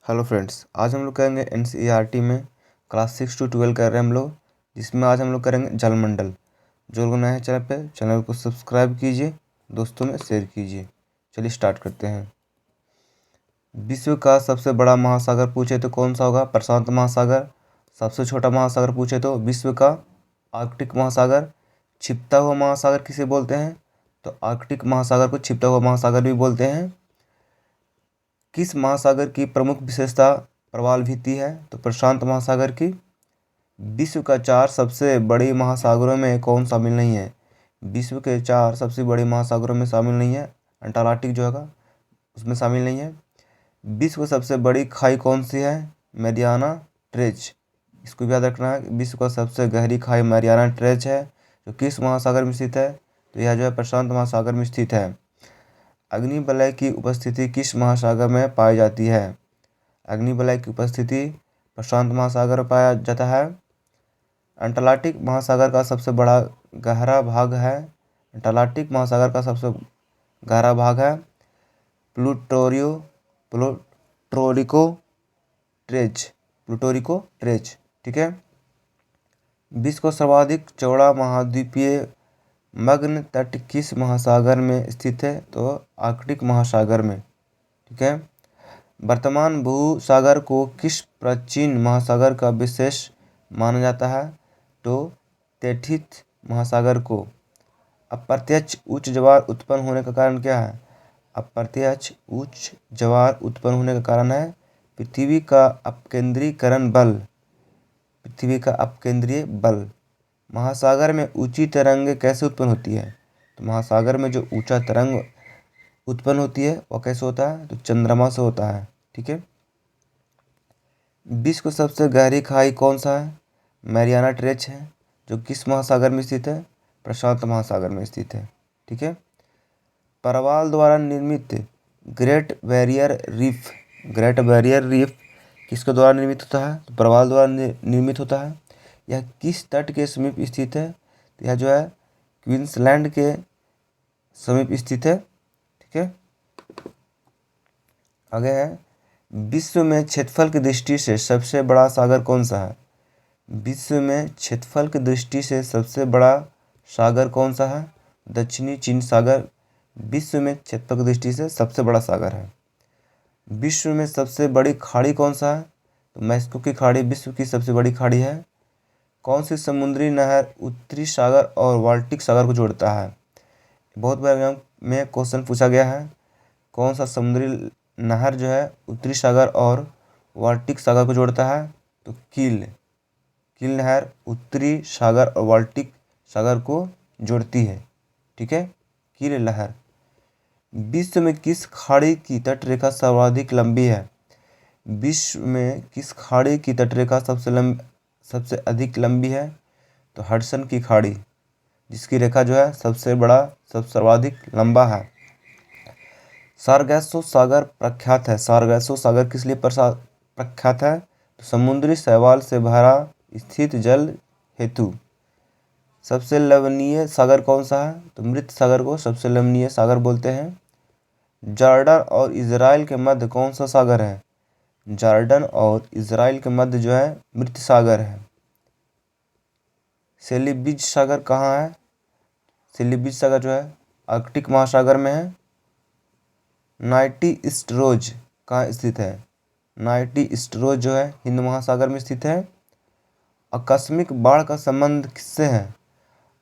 Hello friends, आज हम लोग करेंगे एनसीईआरटी में क्लास 6 to 12 कर रहे हैं हम लोग, जिसमें आज हम लोग करेंगे जलमंडल। जो लोग नए हैं चैनल को सब्सक्राइब कीजिए, दोस्तों में शेयर कीजिए। चलिए स्टार्ट करते हैं। विश्व का सबसे बड़ा महासागर पूछे तो कौन सा होगा? प्रशांत महासागर। सबसे छोटा महासागर पूछे तो विश्व का आर्कटिक महासागर। छिपता हुआ महासागर किसे बोलते हैं? तो आर्कटिक महासागर को छिपता हुआ महासागर भी बोलते हैं। किस महासागर की प्रमुख विशेषता प्रवाल भित्ति है? तो प्रशांत महासागर की। विश्व का 4 सबसे बड़ी महासागरों में कौन शामिल नहीं है? विश्व के 4 सबसे बड़े महासागरों में शामिल नहीं है। अंटार्कटिक जो होगा उसमें शामिल नहीं है। विश्व की सबसे बड़ी खाई कौन सी है? Mariana trench. इसको भी याद रखना है। विश्व का सबसे गहरी खाई मैरियाना ट्रेंच है, जो किस महासागर में स्थित है? तो यह जो है प्रशांत महासागर में स्थित है। अग्नि वलय की उपस्थिति किस महासागर में पाई जाती है? अग्नि वलय की उपस्थिति प्रशांत महासागर में पाया जाता है। अंटार्कटिक महासागर का सबसे बड़ा गहरा भाग है। अंटार्कटिक महासागर का सबसे गहरा भाग है प्लूटोरिको ट्रेच। ठीक है। विश्व का सर्वाधिक चौड़ा महाद्वीपीय मग्न तट किस महासागर में स्थित है? तो आर्कटिक महासागर में। ठीक है। वर्तमान भूसागर को किस प्राचीन महासागर का विशेष माना जाता है? तो तेथिस महासागर को। अप्रत्यक्ष उच्च ज्वार उत्पन्न होने का कारण क्या है? अप्रत्यक्ष उच्च ज्वार उत्पन्न होने का कारण है पृथ्वी का अपकेंद्रीय बल। महासागर में ऊंची तरंगें कैसे उत्पन्न होती है? तो महासागर में जो ऊंचा तरंग उत्पन्न होती है वह कैसे होता है? तो चंद्रमा से होता है। ठीक है। विश्व की सबसे गहरी खाई कौन सा है? मैरियाना ट्रेंच है, जो किस महासागर में स्थित है? प्रशांत महासागर में स्थित है। ठीक है। प्रवाल द्वारा निर्मित ग्रेट बैरियर रीफ किसके द्वारा निर्मित होता है? तो प्रवाल द्वारा निर्मित होता है। यह किस तट के समीप स्थित है? तो यह जो है क्वींसलैंड के समीप स्थित है। ठीक है। आगे है, विश्व में क्षेत्रफल की दृष्टि से सबसे बड़ा सागर कौन सा है? विश्व में क्षेत्रफल की दृष्टि से सबसे बड़ा सागर कौन सा है? दक्षिणी चीन सागर विश्व में क्षेत्रफल की दृष्टि से सबसे बड़ा सागर है। विश्व में सबसे बड़ी खाड़ी कौन सा है? तो मैक्सिको की खाड़ी विश्व की सबसे बड़ी खाड़ी है। कौन सी समुद्री नहर उत्तरी सागर और बाल्टिक सागर को जोड़ता है? बहुत बार एग्जाम में क्वेश्चन पूछा गया है। कौन सा समुद्री नहर जो है उत्तरी सागर और बाल्टिक सागर को जोड़ता है? तो कील नहर उत्तरी सागर और बाल्टिक सागर को जोड़ती है। ठीक है। कील नहर। विश्व में किस खाड़ी की तटरेखा सर्वाधिक लंबी है? विश्व में किस खाड़ी की तटरेखा सबसे अधिक लंबी है? तो हडसन की खाड़ी, जिसकी रेखा जो है सर्वाधिक लंबा है। सारगैसो सागर प्रख्यात है। सारगैसो सागर किस लिए प्रख्यात है? तो समुद्री शैवाल से भरा स्थित जल हेतु। सबसे लवणीय सागर कौन सा है? तो मृत सागर को सबसे लवणीय सागर बोलते हैं। जॉर्डन और इजराइल के मध्य कौन सा सागर है? जॉर्डन और इजराइल के मध्य जो है मृत सागर है। सेलिब्रिज सागर कहाँ है? सेलिब्रिज सागर जो है आर्कटिक महासागर में है। नाइटी स्ट्रोज कहाँ स्थित है? नाइटी स्ट्रोज जो है हिंद महासागर में स्थित है। आकस्मिक बाढ़ का संबंध किससे है?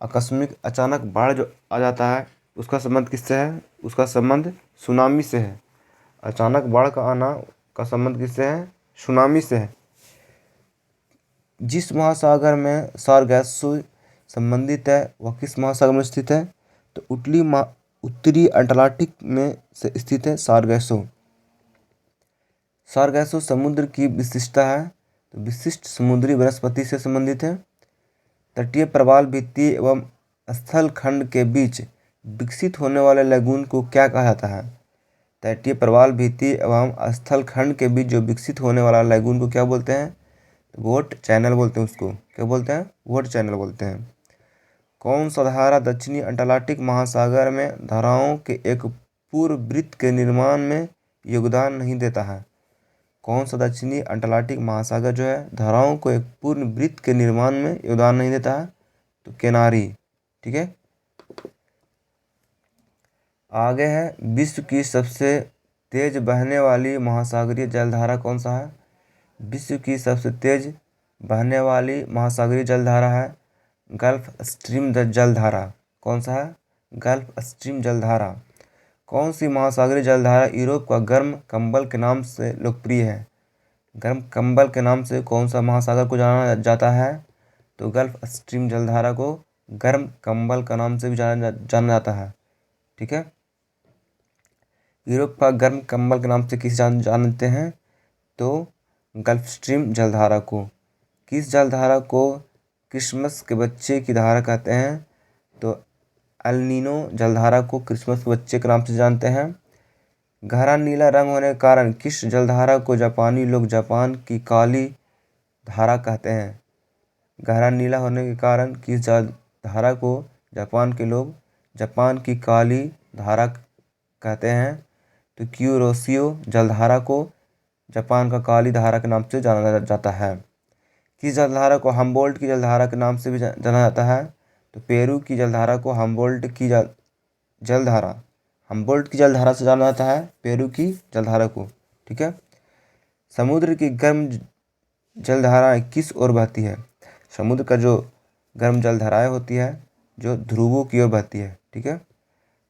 आकस्मिक अचानक बाढ़ जो आ जाता है उसका संबंध किससे है? उसका संबंध सुनामी से है। अचानक बाढ़ का आना का संबंध किससे है? सुनामी से है। जिस महासागर में सारगैसो संबंधित है वह किस महासागर में स्थित है? तो उत्तरी अंटार्कटिक में से स्थित है सारगैसो। सारगैसो समुद्र की विशिष्टता है। तो विशिष्ट समुद्री वनस्पति से संबंधित है। तटीय प्रवाल भित्ति एवं स्थल खंड के बीच विकसित होने वाले लैगून को क्या कहा जाता है? तटीय प्रवाल भित्ति एवं स्थल खंड के बीच जो विकसित होने वाला लैगून को क्या बोलते हैं? वोट चैनल बोलते हैं। उसको क्या बोलते हैं? वोट चैनल बोलते हैं। कौन सा धारा दक्षिणी अंटार्कटिक महासागर में धाराओं के एक पूर्व वृत्त के निर्माण में योगदान नहीं देता है? कौन सा दक्षिणी अंटार्कटिक महासागर जो है धाराओं को एक पूर्ण वृत्त के निर्माण में योगदान नहीं देता है? तो केनारी। ठीक है, आगे है विश्व की सबसे तेज बहने वाली महासागरीय जलधारा कौन सा है? विश्व की सबसे तेज बहने वाली महासागरीय जलधारा है गल्फ स्ट्रीम जलधारा। कौन सा है? गल्फ स्ट्रीम जलधारा। कौन सी महासागरीय जलधारा यूरोप का गर्म कंबल के नाम से लोकप्रिय है? गर्म कंबल के नाम से कौन सा महासागर को जाना जाता है? तो गल्फ स्ट्रीम जलधारा को गर्म कंबल का नाम से भी जाना जाता है। ठीक है, यूरोप का गर्म कंबल के नाम से किस जानते हैं? तो गल्फ स्ट्रीम जलधारा को। किस जलधारा को क्रिसमस के बच्चे की धारा कहते हैं? तो एल नीनो जलधारा को क्रिसमस के बच्चे के नाम से जानते हैं। गहरा नीला रंग होने के कारण किस जलधारा को जापानी लोग जापान की काली धारा कहते हैं? गहरा नीला होने के कारण किस जलधारा को जापान के लोग जापान की काली धारा कहते हैं? तो क्यूरोसियो जलधारा को जापान का काली धारा के नाम से जाना जाता है। किस जलधारा को हम्बोल्ट की जलधारा के नाम से भी जाना जाता है? तो पेरू की जलधारा को हम्बोल्ट की जलधारा हम्बोल्ट की जलधारा से जाना जाता है, पेरू की जलधारा को। ठीक है, समुद्र की गर्म जलधाराएं किस ओर बहती है? समुद्र का जो गर्म जलधाराएं होती है जो ध्रुवों की ओर बहती है। ठीक है,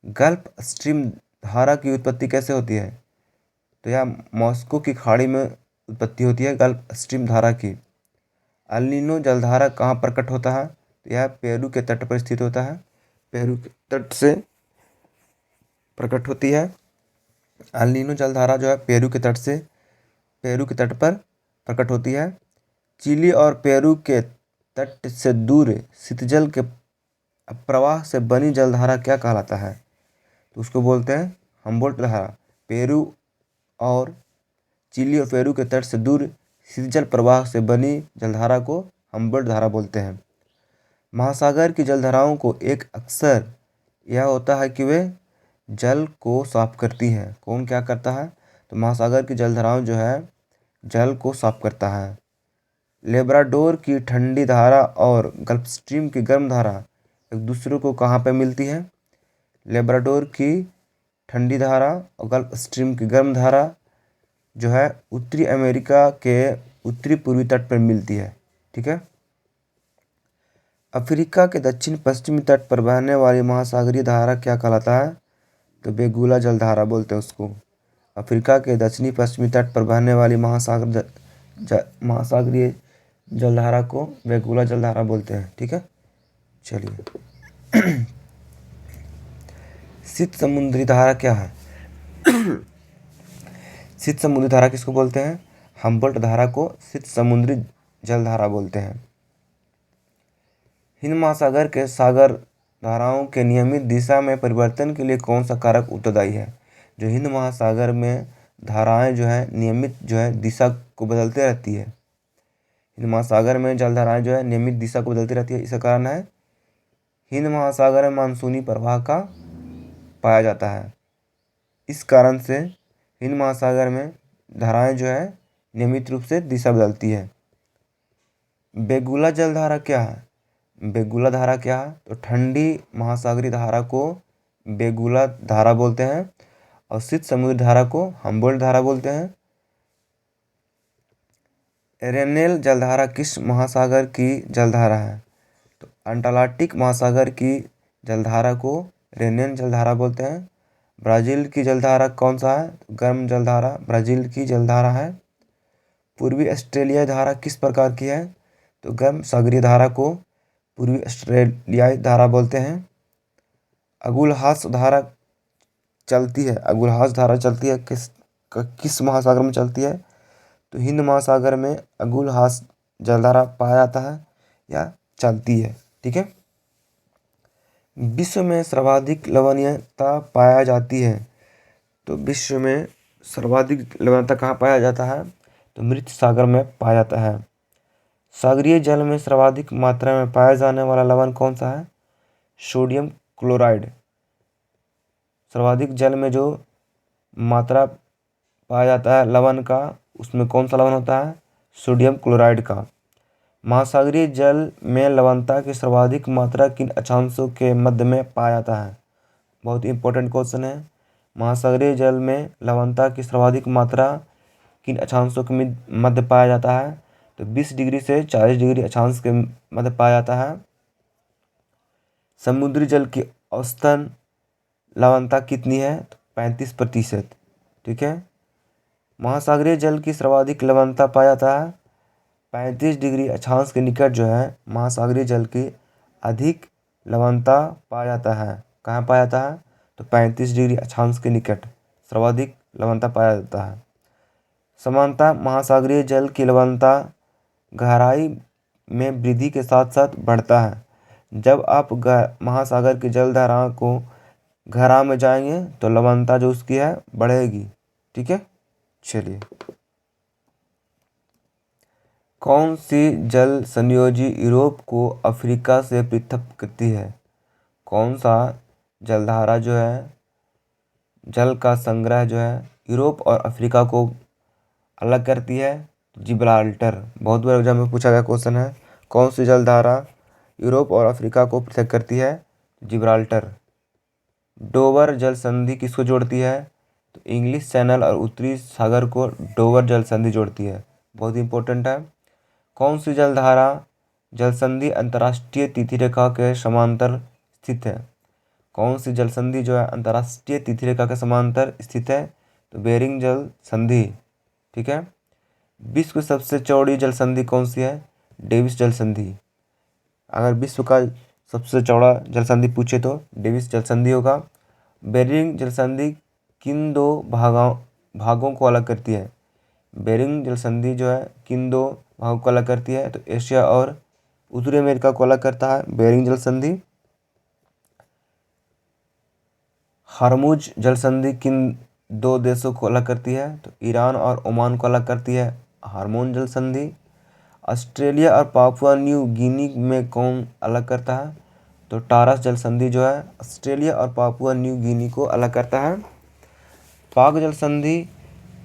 गल्फ स्ट्रीम धारा की उत्पत्ति कैसे होती है? तो यह मॉस्को की खाड़ी में उत्पत्ति होती है गल्फ स्ट्रीम धारा की। एल नीनो जलधारा कहाँ प्रकट होता है? तो यह पेरू के तट पर स्थित होता है, पेरू के तट से प्रकट होती है। एल नीनो जलधारा जो है पेरू के तट पर प्रकट होती है। चिली और पेरू के तट से दूर शीतजल के प्रवाह से बनी जलधारा क्या कहलाता है? तो उसको बोलते हैं हम्बोल्ट धारा। पेरू और चिली और पेरू के तट से दूर शीतजल प्रवाह से बनी जलधारा को हम्बोल्ट धारा बोलते हैं। महासागर की जलधाराओं को एक अक्सर यह होता है कि वे जल को साफ करती है। कौन क्या करता है? तो महासागर की जलधाराएं जो है जल को साफ करता है। लेब्राडोर की ठंडी धारा और गल्फ स्ट्रीम की गर्म धारा एक दूसरे को कहाँ पे मिलती है? लेब्राडोर की ठंडी धारा और गल्फ स्ट्रीम की गर्म धारा जो है उत्तरी अमेरिका के उत्तरी पूर्वी तट पर मिलती है। ठीक है, अफ्रीका के दक्षिण पश्चिमी तट पर बहने वाली महासागरीय धारा क्या कहलाता है? तो बेगुला जलधारा बोलते हैं उसको। अफ्रीका के दक्षिणी पश्चिमी तट पर बहने वाली महासागरीय जलधारा को बेगुला जलधारा बोलते हैं। ठीक है, चलिए शीत समुद्री धारा क्या है? शीत समुद्री धारा किसको बोलते हैं? हम्बोल्ट धारा को शीत समुद्री जलधारा बोलते हैं। हिंद महासागर के सागर धाराओं के नियमित दिशा में परिवर्तन के लिए कौन सा कारक उत्तरदायी है? जो हिंद महासागर में धाराएं जो है नियमित जो है दिशा को बदलते रहती है। हिंद महासागर में जलधाराएं जो है नियमित दिशा को बदलती रहती है। इसका कारण है हिंद महासागर में मानसूनी प्रवाह का पाया जाता है। इस कारण से हिंद महासागर में धाराएं जो है नियमित रूप से दिशा बदलती है। बेगुला जलधारा क्या है? बेगुला धारा क्या है? तो ठंडी महासागरीय धारा को बेगुला धारा बोलते हैं और शीत समुद्री धारा को हम्बोल्ट धारा बोलते हैं। एरेनेल जलधारा किस महासागर की जलधारा है? तो अंटार्कटिक महासागर की जलधारा को रेनेल जलधारा बोलते हैं। ब्राज़ील की जलधारा कौन सा है? गर्म जलधारा ब्राज़ील की जलधारा है। पूर्वी ऑस्ट्रेलियाई धारा किस प्रकार की है? तो गर्म सागरीय धारा को पूर्वी ऑस्ट्रेलियाई धारा बोलते हैं। अगुलहास धारा चलती है किस महासागर में चलती है? तो हिंद महासागर में अगुलहास जलधारा पाया जाता है या चलती है। ठीक है, विश्व में सर्वाधिक लवणीयता पाया जाती है। तो विश्व में सर्वाधिक लवणता कहाँ पाया जाता है? तो मृत सागर में पाया जाता है। सागरीय जल में सर्वाधिक मात्रा में पाया जाने वाला लवण कौन सा है? Sodium chloride. सर्वाधिक जल में जो मात्रा पाया जाता है लवण का, उसमें कौन सा लवण होता है? सोडियम क्लोराइड का। महासागरीय जल में लवणता की सर्वाधिक मात्रा किन अक्षांशों के मध्य में पाया जाता है? बहुत इंपॉर्टेंट क्वेश्चन है। महासागरीय जल में लवणता की सर्वाधिक मात्रा किन अक्षांशों के मध्य पाया जाता है? तो 20 डिग्री से 40 डिग्री अक्षांश के मध्य पाया जाता है। समुद्री जल की औसतन लवणता कितनी है? तो 35%। ठीक है। महासागरीय जल की सर्वाधिक लवणता पाया जाता है 35 डिग्री अक्षांश के निकट जो है महासागरीय जल की अधिक लवणता पाया जाता है। कहाँ पाया जाता है? तो 35 डिग्री अक्षांश के निकट सर्वाधिक लवणता पाया जाता है। सामान्यतः महासागरीय जल की लवणता गहराई में वृद्धि के साथ साथ बढ़ता है। जब आप महासागर की जलधारा को गहरा में जाएंगे तो लवणता जो उसकी है बढ़ेगी। ठीक है। चलिए, कौन सी जल संयोजी यूरोप को अफ्रीका से पृथक करती है? कौन सा जलधारा जो है, जल का संग्रह जो है यूरोप और अफ्रीका को अलग करती है? जिब्राल्टर। बहुत बार एग्जाम में पूछा गया क्वेश्चन है। कौन सी जलधारा यूरोप और अफ्रीका को पृथक करती है? जिब्राल्टर। डोवर जल संधि किसको जोड़ती है? तो इंग्लिश चैनल और उत्तरी सागर को डोवर जल संधि जोड़ती है। बहुत इंपॉर्टेंट है। कौन सी जलधारा जल संधि अंतर्राष्ट्रीय तिथि रेखा के समांतर स्थित है? कौन सी जल संधि जो है अंतर्राष्ट्रीय तिथि रेखा के समांतर स्थित है? तो बेरिंग जल संधि। ठीक है। विश्व की सबसे चौड़ी जल संधि कौन सी है? डेविस जल संधि। अगर विश्व का सबसे चौड़ा जल संधि पूछे तो डेविस जल संधि होगा। बेरिंग जल संधि किन दो भागों को अलग करती है? बेरिंग जल संधि जो है किन दो भागों को अलग करती है? तो एशिया और उत्तरी अमेरिका को अलग करता है बेरिंग जल संधि। हरमुज जल संधि किन दो देशों को अलग करती है? तो ईरान और ओमान को अलग करती है हार्मोन जल संधि। ऑस्ट्रेलिया और पापुआ न्यू गिनी में कौन अलग करता है? तो टारस जल संधि जो है ऑस्ट्रेलिया और पापुआ न्यू गिनी को अलग करता है। पाक जल संधि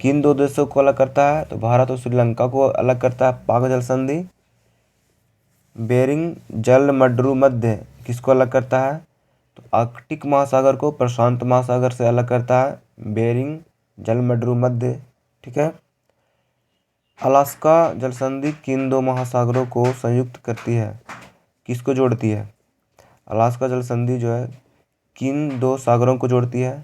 किन दो देशों को अलग करता है? तो भारत और श्रीलंका को अलग करता है पाक जल संधि। बेरिंग जल मड्रू मध्य किसको अलग करता है? तो आर्कटिक महासागर को प्रशांत महासागर से अलग करता है बेरिंग जल मड्रू मध्य। ठीक है। अलास्का जल संधि किन दो महासागरों को संयुक्त करती है? किसको जोड़ती है? अलास्का जल संधि जो है किन दो सागरों को जोड़ती है?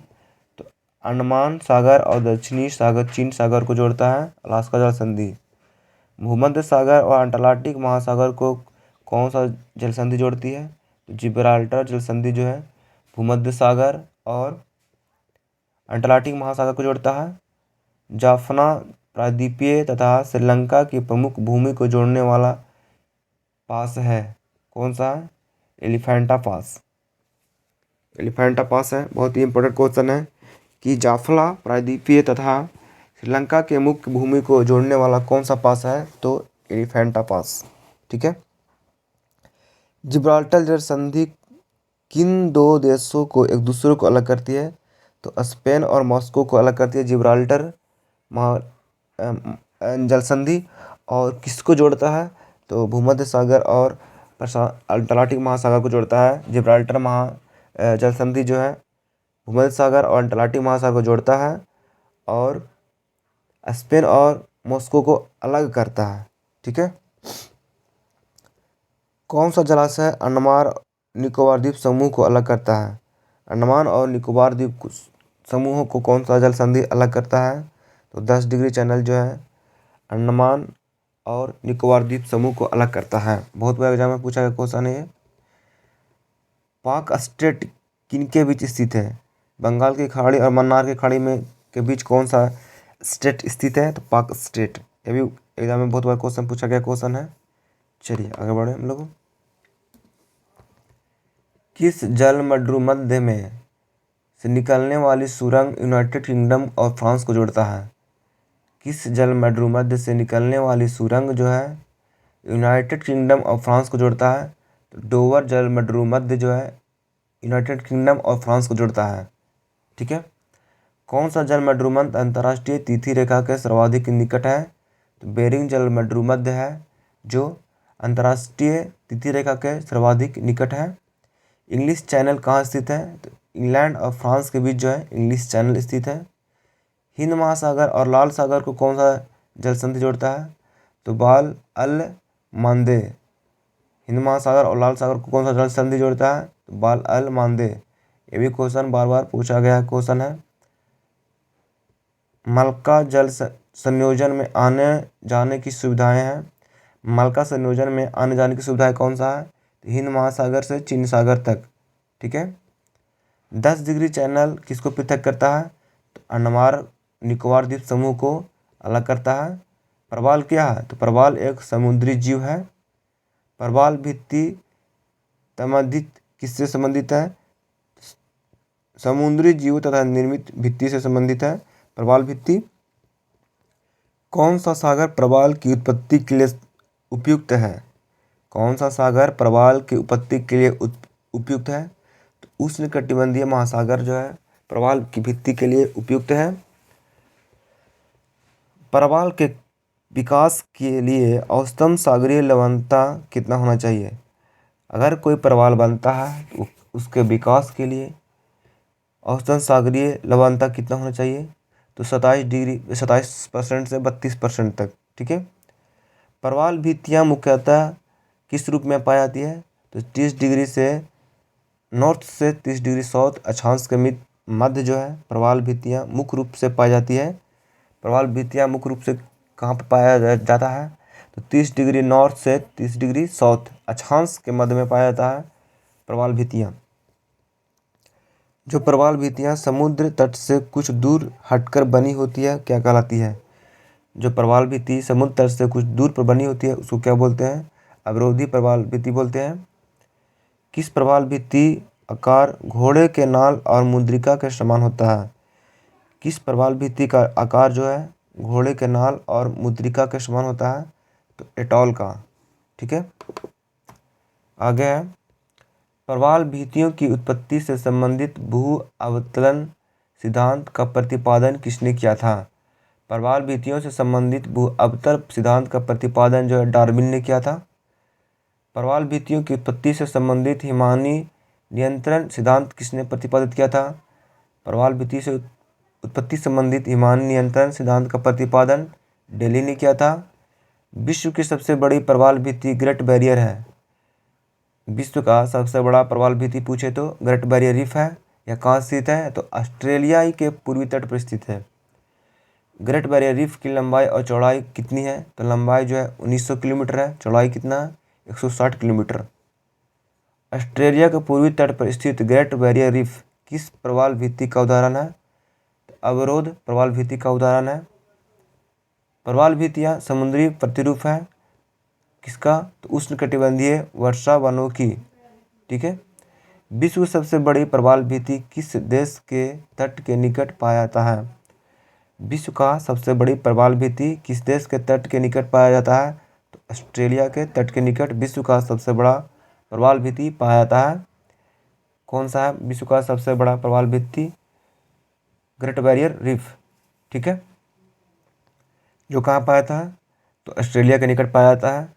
तो अंडमान सागर और दक्षिणी सागर चीन सागर को जोड़ता है अलास्का जल संधि। भूमध्य सागर और अटलांटिक महासागर को कौन सा जल संधि जोड़ती है? तो जिब्राल्टर जल संधि जो है भूमध्य सागर और अटलांटिक महासागर को जोड़ता है। जाफना प्रायद्वीपीय तथा श्रीलंका की प्रमुख भूमि को जोड़ने वाला पास है। कौन सा है? एलिफेंटा पास। एलिफेंटा पास है। बहुत ही इंपॉर्टेंट क्वेश्चन है कि जाफना प्रायद्वीपीय तथा श्रीलंका के मुख्य भूमि को जोड़ने वाला कौन सा पास है? तो एलिफेंटा पास। ठीक है। जिब्राल्टर जल संधि किन दो देशों को एक दूसरे को अलग करती है? तो स्पेन और मॉस्को को अलग करती है जिब्राल्टर जल संधि। और किसको जोड़ता है? तो भूमध्य सागर और अटलांटिक महासागर को जोड़ता है। जिब्राल्टर जल संधि जो है भूमध्य सागर और अटलांटिक महासागर को जोड़ता है और स्पेन और मॉस्को को अलग करता है। ठीक है। कौन सा जलाशय अंडमान निकोबार द्वीप समूह को अलग करता है? अंडमान और निकोबार द्वीप समूहों को कौन सा जल संधि अलग करता है? तो 10 डिग्री चैनल जो है अंडमान और निकोबार द्वीप समूह को अलग करता है। बहुत बार एग्जाम में पूछा गया क्वेश्चन है। पाक स्टेट किनके बीच स्थित है? बंगाल की खाड़ी और मन्नार की खाड़ी में के बीच कौन सा स्टेट स्थित है? तो पाक स्टेट। ये भी एग्जाम में बहुत बार क्वेश्चन पूछा गया क्वेश्चन है। चलिए आगे बढ़े हम लोग। किस जल मड्रू मध्य में से निकलने वाली सुरंग यूनाइटेड किंगडम और फ्रांस को जोड़ता है? किस जल मड्रू मध्य से निकलने वाली सुरंग जो है यूनाइटेड किंगडम और फ्रांस को जोड़ता है? तो डोवर जल मड्रू मध्य जो है यूनाइटेड किंगडम और फ्रांस को जोड़ता है। ठीक है। कौन सा जल मध्यमध्य अंतर्राष्ट्रीय तिथि रेखा के सर्वाधिक निकट है? तो बेरिंग जल मध्यमध्य है जो अंतर्राष्ट्रीय तिथि रेखा के सर्वाधिक निकट है। इंग्लिश चैनल कहाँ स्थित है? तो इंग्लैंड और फ्रांस के बीच जो है इंग्लिश चैनल स्थित है। हिंद महासागर और लाल सागर को कौन सा जल संधि जोड़ता है? तो बाल अल मांदे। हिंद महासागर और लाल सागर को कौन सा जल संधि जोड़ता है? तो बाल अल मांदे। ये भी क्वेश्चन बार बार पूछा गया क्वेश्चन है। मलका जल संयोजन में आने जाने की सुविधाएं हैं। मलका संयोजन में आने जाने की सुविधाएं कौन सा है? तो हिंद महासागर से चीन सागर तक। ठीक है। 10 डिग्री चैनल किसको पृथक करता है? तो अंडमान निकोबार द्वीप समूह को अलग करता है। प्रवाल क्या है? तो प्रवाल एक समुद्री जीव है। प्रवाल भित्ति संबंधित किससे संबंधित है? समुद्री जीव तथा निर्मित भित्ति से संबंधित है प्रवाल भित्ति। कौन सा सागर प्रवाल की उत्पत्ति के लिए उपयुक्त है? कौन सा सागर प्रवाल की उत्पत्ति के लिए उपयुक्त है? तो उष्णकटिबंधीय महासागर जो है प्रवाल की भित्ति के लिए उपयुक्त है। प्रवाल के विकास के लिए औसतन सागरीय लवणता कितना होना चाहिए? अगर कोई प्रवाल बनता है तो उसके विकास के लिए औसतन सागरीय लवणता कितना होना चाहिए? तो 27% से 32% तक। ठीक है। प्रवाल भित्तियाँ मुख्यतः किस रूप में पाई जाती है? तो 30 डिग्री से नॉर्थ से 30 डिग्री साउथ अक्षांश के मध्य जो है प्रवाल भित्तियाँ मुख्य रूप से पाई जाती है। प्रवाल भित्तियाँ मुख्य रूप से कहाँ पर पाया जाता है? तो 30 डिग्री नॉर्थ से 30 डिग्री साउथ अक्षांश के मध्य में पाया जाता है प्रवाल भित्तियाँ। जो प्रवाल भित्तियाँ समुद्र तट से कुछ दूर हटकर बनी होती है क्या कहलाती है? जो प्रवाल भित्ति समुद्र तट से कुछ दूर पर बनी होती है उसको क्या बोलते हैं? अवरोधी प्रवाल भित्ति बोलते हैं। किस प्रवाल भित्ति आकार घोड़े के नाल और मुद्रिका के समान होता है? किस प्रवाल भित्ति का आकार जो है घोड़े के नाल और मुद्रिका के समान होता है? तो एटॉल का। ठीक है। आगे है प्रवाल भित्तियों की उत्पत्ति से संबंधित भू अवतरण सिद्धांत का प्रतिपादन किसने किया था? प्रवाल भित्तियों से संबंधित भू अवतरण सिद्धांत का प्रतिपादन जो है डार्विन ने किया था। प्रवाल भित्तियों की उत्पत्ति से संबंधित हिमानी नियंत्रण सिद्धांत किसने प्रतिपादित किया था? प्रवाल भित्ति से उत्पत्ति संबंधित हिमानी नियंत्रण सिद्धांत का प्रतिपादन डेली ने किया था। विश्व की सबसे बड़ी प्रवाल भित्ति ग्रेट बैरियर है। विश्व का सबसे बड़ा प्रवाल भित्ति पूछे तो ग्रेट बैरियर रीफ है। यह कहाँ स्थित है? तो ऑस्ट्रेलिया के पूर्वी तट पर स्थित है। ग्रेट बैरियर रीफ की लंबाई और चौड़ाई कितनी है? तो लंबाई जो है 1900 किलोमीटर है। चौड़ाई कितना है? 160 किलोमीटर। ऑस्ट्रेलिया के पूर्वी तट पर स्थित ग्रेट बैरियर रीफ किस प्रवाल भित्ति का उदाहरण है? तो अवरोध प्रवाल भित्ति का उदाहरण है। प्रवाल भित्तियाँ समुद्री प्रतिरूप है किसका? तो उष्णकटिबंधीय वर्षा वनों की। ठीक है। विश्व की सबसे बड़ी प्रवाल भित्ति किस देश के तट के निकट पाया जाता है? विश्व का सबसे बड़ी प्रवाल भित्ति किस देश के तट के निकट पाया जाता है? तो ऑस्ट्रेलिया के तट के निकट विश्व का सबसे बड़ा प्रवाल भित्ति पाया जाता है। कौन सा है विश्व का सबसे बड़ा प्रवाल भित्ति? Great barrier reef. ठीक है। जो कहाँ पाया जाता है? तो ऑस्ट्रेलिया के निकट पाया जाता है।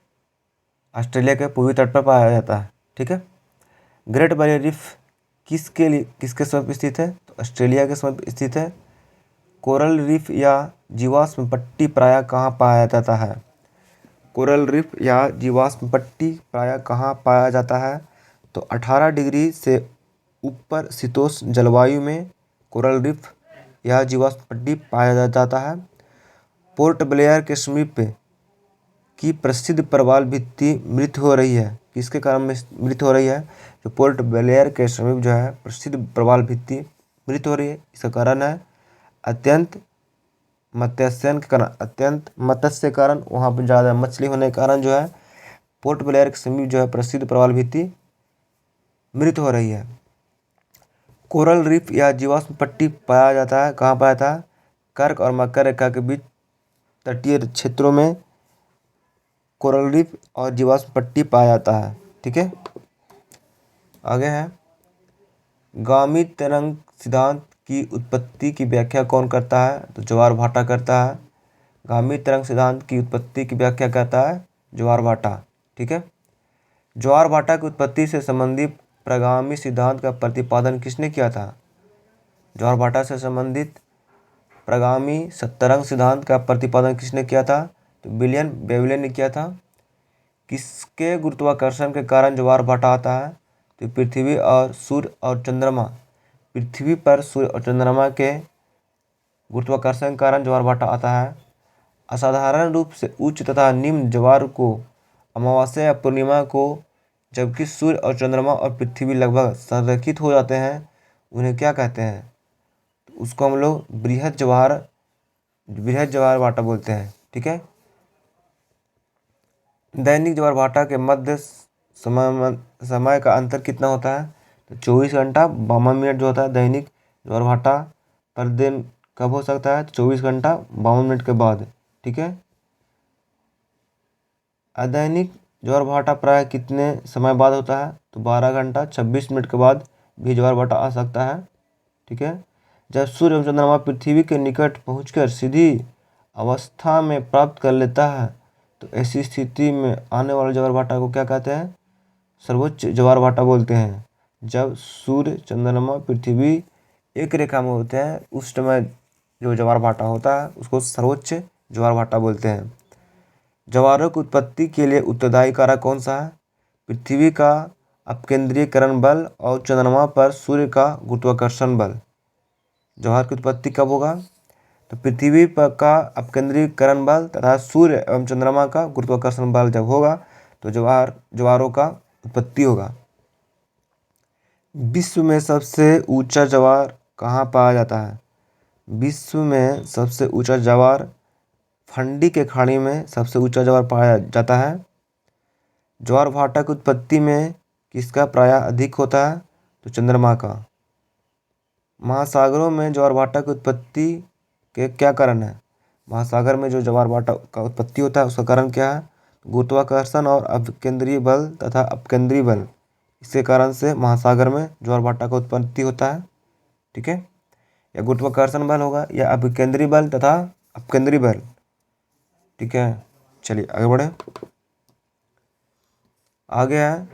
ऑस्ट्रेलिया के पूर्वी तट पर पाया जाता है। ठीक है। ग्रेट बैरियर रीफ किसके समीप स्थित है? तो ऑस्ट्रेलिया के समीप स्थित है। कोरल रीफ या जीवाश्म पट्टी प्रायः कहाँ पाया जाता है? कोरल रीफ या जीवाश्म पट्टी प्रायः कहाँ पाया जाता है? तो 18 डिग्री से ऊपर शीतोष्ण जलवायु में कोरल रीफ या जीवाश्म पट्टी पाया जाता है। पोर्ट ब्लेयर के समीप की प्रसिद्ध प्रवाल भित्ति मृत हो रही है किसके कारण मृत हो रही है? जो पोर्ट ब्लेयर के समीप जो है प्रसिद्ध प्रवाल भित्ति मृत हो रही है इसका कारण है अत्यंत मत्स्य कारण वहाँ पर ज़्यादा मछली होने के कारण जो है पोर्ट ब्लेयर के समीप जो है प्रसिद्ध प्रवाल भित्ति मृत हो रही है। कोरल रीफ या जीवाश्म पट्टी पाया जाता है कहाँ पाया जाता है? कर्क और मकर रेखा के बीच तटीय क्षेत्रों में कोरल रीफ और जीवाश्म पट्टी पाया जाता है। ठीक है। आगे है गामी तरंग सिद्धांत की उत्पत्ति की व्याख्या कौन करता है? तो ज्वार भाटा करता है। गामी तरंग सिद्धांत की उत्पत्ति की व्याख्या करता है ज्वार भाटा। ठीक है। ज्वार भाटा की उत्पत्ति से संबंधित प्रगामी सिद्धांत का प्रतिपादन किसने किया था? ज्वार भाटा से संबंधित प्रगामी तरंग सिद्धांत का प्रतिपादन किसने किया था? तो विलियम बेवले ने किया था। किसके गुरुत्वाकर्षण के कारण ज्वार भाटा आता है? तो पृथ्वी और सूर्य और चंद्रमा, पृथ्वी पर सूर्य और चंद्रमा के गुरुत्वाकर्षण के कारण ज्वार भाटा आता है। असाधारण रूप से उच्च तथा निम्न ज्वार को अमावस्या या पूर्णिमा को, जबकि सूर्य और चंद्रमा और पृथ्वी लगभग संरेखित हो जाते हैं, उन्हें क्या कहते हैं? तो उसको हम लोग बृहद ज्वार भाटा बोलते हैं। ठीक है। दैनिक ज्वार भाटा के मध्य समय का अंतर कितना होता है? तो 24 घंटा 52 मिनट जो होता है दैनिक ज्वार भाटा पर दिन कब हो सकता है? तो 24 घंटा 52 मिनट के बाद। ठीक है। अदैनिक ज्वार भाटा प्राय कितने समय बाद होता है? तो 12 घंटा 26 मिनट के बाद भी ज्वार भाटा आ सकता है। ठीक है। जब सूर्य एवं चंद्रमा पृथ्वी के निकट पहुंचकर सीधी अवस्था में प्राप्त कर लेता है, तो ऐसी स्थिति में आने वाले ज्वार भाटा को क्या कहते हैं? सर्वोच्च ज्वार भाटा बोलते हैं। जब सूर्य चंद्रमा पृथ्वी एक रेखा में होते हैं, उस समय जो ज्वार भाटा होता है उसको सर्वोच्च ज्वार भाटा बोलते हैं। ज्वारों की उत्पत्ति के लिए उत्तरदायी कारक कौन सा है? पृथ्वी का अपकेंद्रीकरण बल और चंद्रमा पर सूर्य का गुरुत्वाकर्षण बल। ज्वार की उत्पत्ति कब होगा? तो पृथ्वी पर का अपकेंद्रीकरण बल तथा सूर्य एवं चंद्रमा का गुरुत्वाकर्षण बल जब होगा तो ज्वारों का उत्पत्ति होगा। विश्व में सबसे ऊंचा ज्वार कहाँ पाया जाता है? विश्व में सबसे ऊंचा ज्वार फंडी के खाड़ी में सबसे ऊंचा ज्वार पाया जाता है। ज्वार भाटा की उत्पत्ति में किसका प्राय अधिक होता है? तो चंद्रमा का। महासागरों में ज्वार भाटा की उत्पत्ति के क्या कारण है? महासागर में जो ज्वार भाटा का उत्पत्ति होता है उसका कारण क्या है? गुरुत्वाकर्षण और अपकेंद्रीय बल तथा अपकेंद्रीय बल, इसके कारण से महासागर में ज्वार भाटा का उत्पत्ति होता है। ठीक है। या गुरुत्वाकर्षण बल होगा या अपकेंद्रीय बल तथा अपकेंद्रीय बल। ठीक है। चलिए आगे बढ़े। आगे है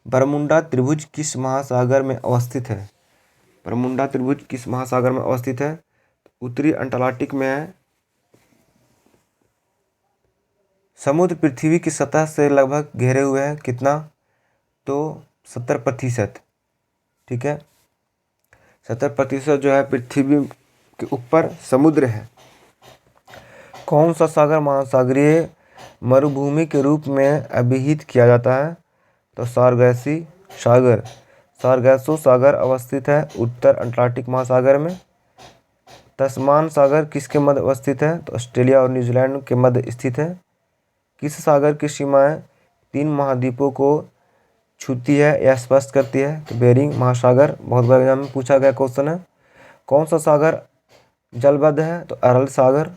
बरमुंडा त्रिभुज किस महासागर में अवस्थित है? बरमुंडा त्रिभुज किस महासागर में अवस्थित है? उत्तरी अंटार्कटिक में है। समुद्र पृथ्वी की सतह से लगभग घेरे हुए हैं, कितना? तो 70%। ठीक है। 70% जो है पृथ्वी के ऊपर समुद्र है। कौन सा सागर महासागरीय मरुभूमि के रूप में अभिहित किया जाता है? तो सारगैसी सागर, सारगैसो सागर अवस्थित है उत्तर अंटार्कटिक महासागर में। तस्मान सागर किसके मध्य अवस्थित है? तो ऑस्ट्रेलिया और न्यूजीलैंड के मध्य स्थित है। किस सागर की सीमाएं 3 महाद्वीपों को छूती है या स्पष्ट करती है? तो बेरिंग महासागर, बहुत बार एग्जाम में पूछा गया क्वेश्चन है। कौन सा सागर जलबद्ध है? तो अरल सागर।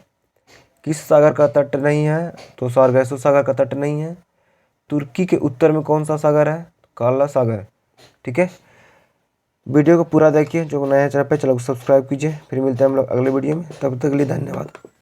किस सागर का तट नहीं है? तो सारगैसो सागर का तट नहीं है। तुर्की के उत्तर में कौन सा सागर है? काला सागर। ठीक है। वीडियो को पूरा देखिए। जो नया चैनल पे चलो सब्सक्राइब कीजिए। फिर मिलते हैं हम लोग अगले वीडियो में, तब तक के लिए धन्यवाद।